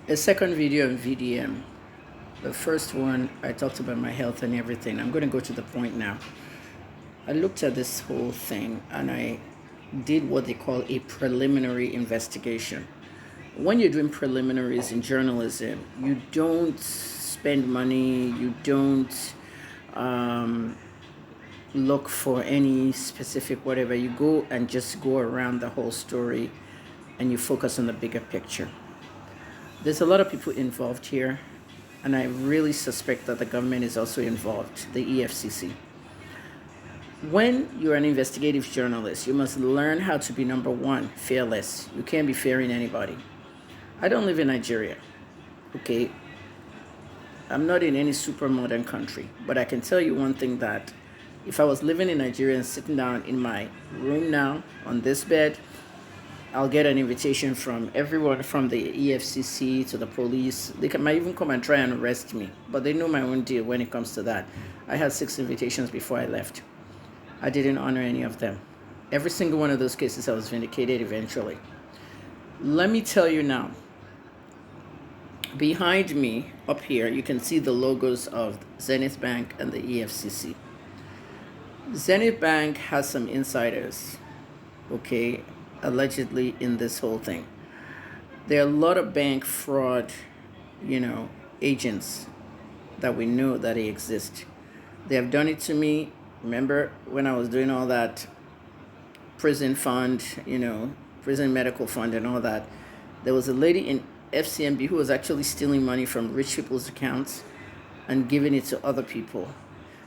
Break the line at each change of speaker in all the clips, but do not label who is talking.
A second video on VDM. The first one, I talked about my health and everything. I'm going to go to the point now. I looked at this whole thing and I did what they call a preliminary investigation. When you're doing preliminaries in journalism, you don't spend money, you don't look for any specific whatever. You go and just go around the whole story and you focus on the bigger picture. There's a lot of people involved here, and I really suspect that the government is also involved, the EFCC. When you're an investigative journalist, you must learn how to be, number one, fearless. You can't be fearing anybody. I don't live in Nigeria, okay? I'm not in any super modern country, but I can tell you one thing, that if I was living in Nigeria and sitting down in my room now on this bed, I'll get an invitation from everyone, from the EFCC to the police. They might even come and try and arrest me, but they know my own deal when it comes to that. I had 6 invitations before I left. I didn't honor any of them. Every single one of those cases, I was vindicated eventually. Let me tell you now, behind me up here, you can see the logos of Zenith Bank and the EFCC. Zenith Bank has some insiders, okay, allegedly in this whole thing. There are a lot of bank fraud, agents that we know that they exist. They have done it to me. Remember when I was doing all that prison fund, prison medical fund and all that, there was a lady in FCMB who was actually stealing money from rich people's accounts and giving it to other people.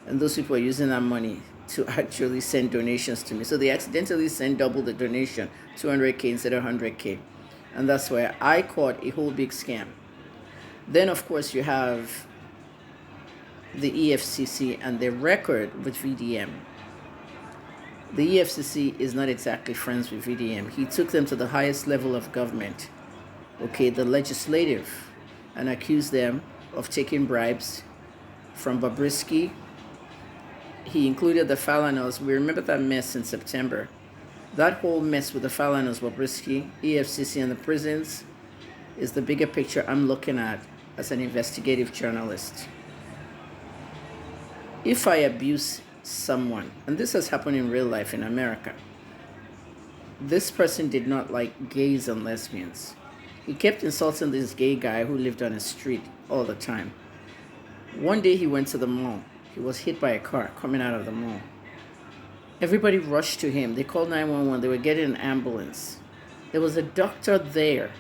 And those people are using that money to actually send donations to me. So they accidentally sent double the donation, 200K instead of 100K. And that's where I caught a whole big scam. Then, of course, you have the EFCC and their record with VDM. The EFCC is not exactly friends with VDM. He took them to the highest level of government, okay, the legislative, and accused them of taking bribes from Bobrisky. He included the Falanos. We remember that mess in September. That whole mess with the Falanos, Bobrisky, EFCC, and the prisons is the bigger picture I'm looking at as an investigative journalist. If I abuse someone, and this has happened in real life in America, this person did not like gays and lesbians. He kept insulting this gay guy who lived on the street all the time. One day he went to the mall. He was hit by a car coming out of the mall. Everybody rushed to him. They called 911. They were getting an ambulance. There was a doctor there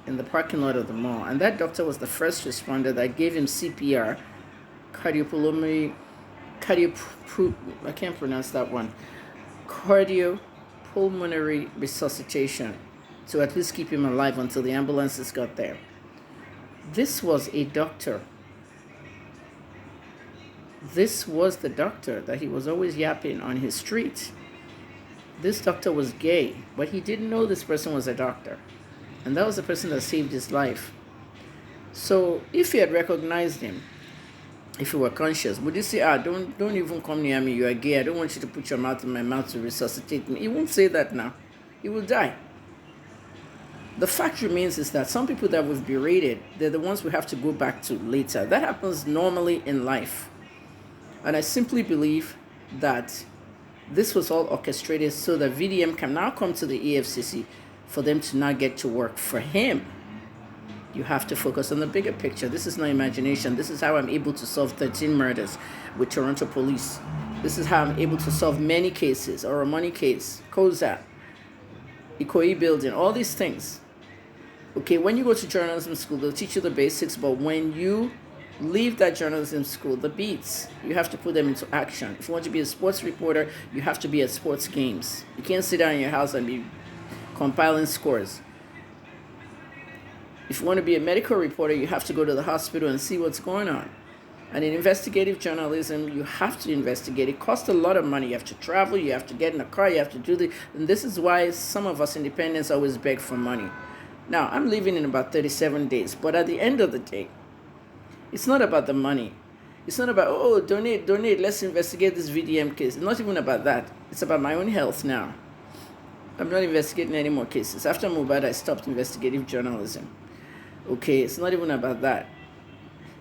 in the parking lot of the mall, and that doctor was the first responder that gave him CPR, cardiopulmonary resuscitation, to at least keep him alive until the ambulances got there. This was a doctor. This was the doctor that he was always yapping on his street. This doctor was gay, but he didn't know this person was a doctor. And that was the person that saved his life. So if he had recognized him, if he were conscious, would you say, don't even come near me, you are gay, I don't want you to put your mouth in my mouth to resuscitate me? He won't say that now. He will die. The fact remains is that some people that we've berated, they're the ones we have to go back to later. That happens normally in life. And I simply believe that this was all orchestrated so that VDM can now come to the EFCC for them to not get to work for him. You have to focus on the bigger picture. This is not imagination. This is how I'm able to solve 13 murders with Toronto police. This is how I'm able to solve many cases, or a money case, COSA, Ikoyi building, all these things. Okay, when you go to journalism school, they'll teach you the basics, but when you leave that journalism school, the beats, you have to put them into action. If you want to be a sports reporter, you have to be at sports games. You can't sit down in your house and be compiling scores. If you want to be a medical reporter, you have to go to the hospital and see what's going on. And in investigative journalism, you have to investigate. It costs a lot of money. You have to travel, you have to get in a car, you have to do this. And this is why some of us independents always beg for money. Now, I'm leaving in about 37 days, but at the end of the day, it's not about the money. It's not about, donate, let's investigate this VDM case. It's not even about that. It's about my own health now. I'm not investigating any more cases. After Mubad, I stopped investigative journalism. Okay, it's not even about that.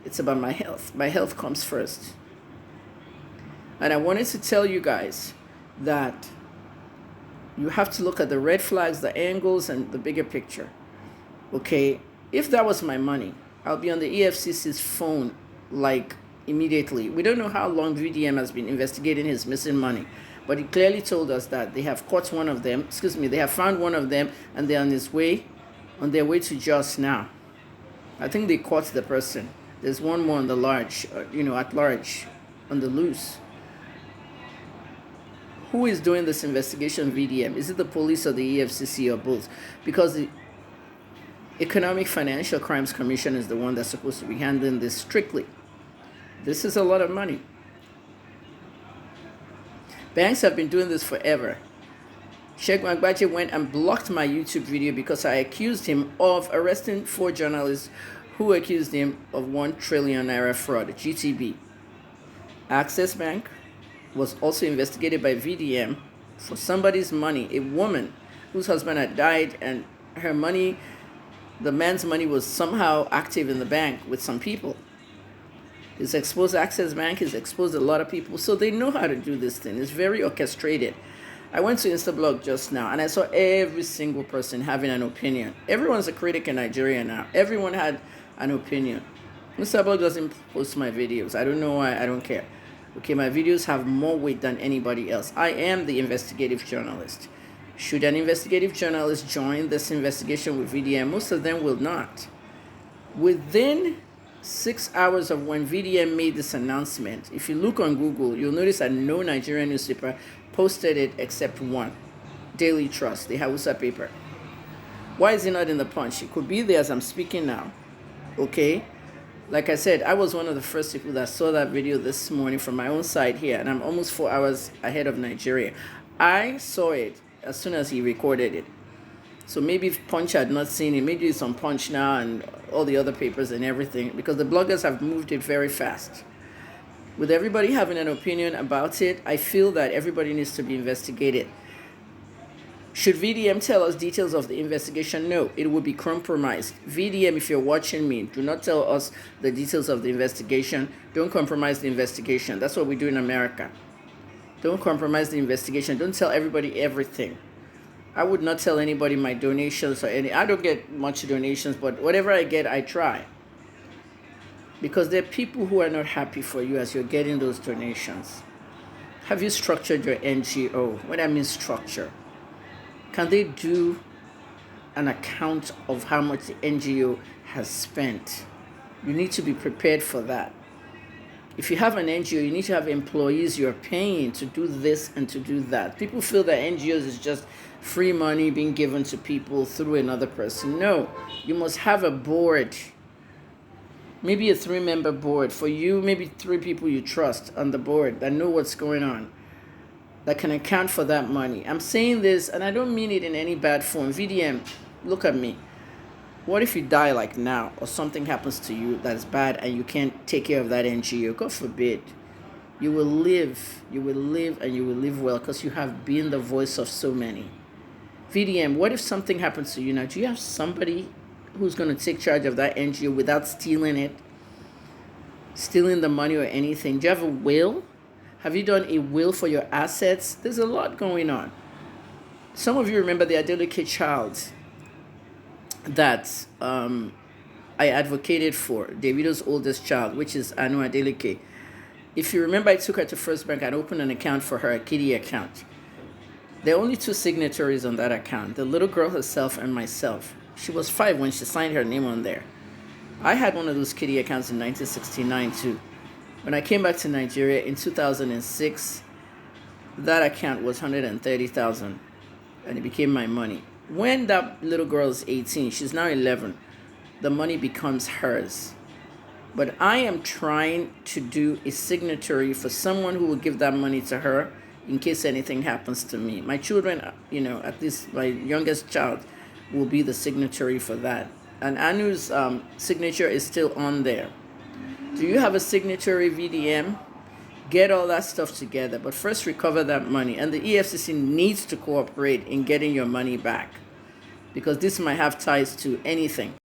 It's about my health. My health comes first. And I wanted to tell you guys that you have to look at the red flags, the angles, and the bigger picture. Okay, if that was my money, I'll be on the EFCC's phone like immediately. We don't know how long VDM has been investigating his missing money, but he clearly told us that they have caught one of them. They have found one of them, and they're on their way to Jos now. I think they caught the person. There's one more on the large, at large, on the loose. Who is doing this investigation, VDM? Is it the police or the EFCC or both? Because the Economic Financial Crimes Commission is the one that's supposed to be handling this strictly. This is a lot of money. Banks have been doing this forever. Sheikh Magbaje went and blocked my YouTube video because I accused him of arresting 4 journalists who accused him of 1 trillion naira fraud, GTB. Access Bank was also investigated by VDM for somebody's money, a woman whose husband had died, and her money, the man's money, was somehow active in the bank with some people. He's exposed Access Bank, he's exposed a lot of people, so they know how to do this thing. It's very orchestrated. I went to Instablog just now, and I saw every single person having an opinion. Everyone's a critic in Nigeria now. Everyone had an opinion. Instablog doesn't post my videos. I don't know why. I don't care. Okay, my videos have more weight than anybody else. I am the investigative journalist. Should an investigative journalist join this investigation with VDM? Most of them will not. Within 6 hours of when VDM made this announcement, if you look on Google, you'll notice that no Nigerian newspaper posted it except one, Daily Trust, the Hausa paper. Why is it not in the Punch? It could be there as I'm speaking now. Okay? Like I said, I was one of the first people that saw that video this morning from my own side here, and I'm almost 4 hours ahead of Nigeria. I saw it as soon as he recorded it. So maybe if Punch had not seen it, maybe it's on Punch now and all the other papers and everything, because the bloggers have moved it very fast. With everybody having an opinion about it, I feel that everybody needs to be investigated. Should VDM tell us details of the investigation? No, it would be compromised. VDM, if you're watching me, do not tell us the details of the investigation. Don't compromise the investigation. That's what we do in America. Don't compromise the investigation. Don't tell everybody everything. I would not tell anybody my donations or any. I don't get much donations, but whatever I get, I try. Because there are people who are not happy for you as you're getting those donations. Have you structured your NGO? What I mean structure. Can they do an account of how much the NGO has spent? You need to be prepared for that. If you have an NGO, you need to have employees you're paying to do this and to do that. People feel that NGOs is just free money being given to people through another person. No, you must have a board. Maybe a 3-member board. For you, maybe 3 people you trust on the board that know what's going on, that can account for that money. I'm saying this, and I don't mean it in any bad form. VDM, look at me. What if you die like now, or something happens to you that's bad and you can't take care of that NGO? God forbid. You will live, and you will live well because you have been the voice of so many. VDM, what if something happens to you now? Do you have somebody who's going to take charge of that NGO without stealing it? Stealing the money or anything? Do you have a will? Have you done a will for your assets? There's a lot going on. Some of you remember the Adeleke child that I advocated for, Davido's oldest child, which is Anu Adeleke. If you remember, I took her to First Bank and opened an account for her, a kiddie account. There are only 2 signatories on that account, the little girl herself and myself. She was 5 when she signed her name on there. I had one of those kiddie accounts in 1969 too. When I came back to Nigeria in 2006, that account was 130,000 and it became my money. When that little girl is 18, she's now 11, the money becomes hers. But I am trying to do a signatory for someone who will give that money to her in case anything happens to me. My children, at least my youngest child, will be the signatory for that. And Anu's signature is still on there. Do you have a signatory, VDM? Get all that stuff together, but first recover that money. And the EFCC needs to cooperate in getting your money back, because this might have ties to anything.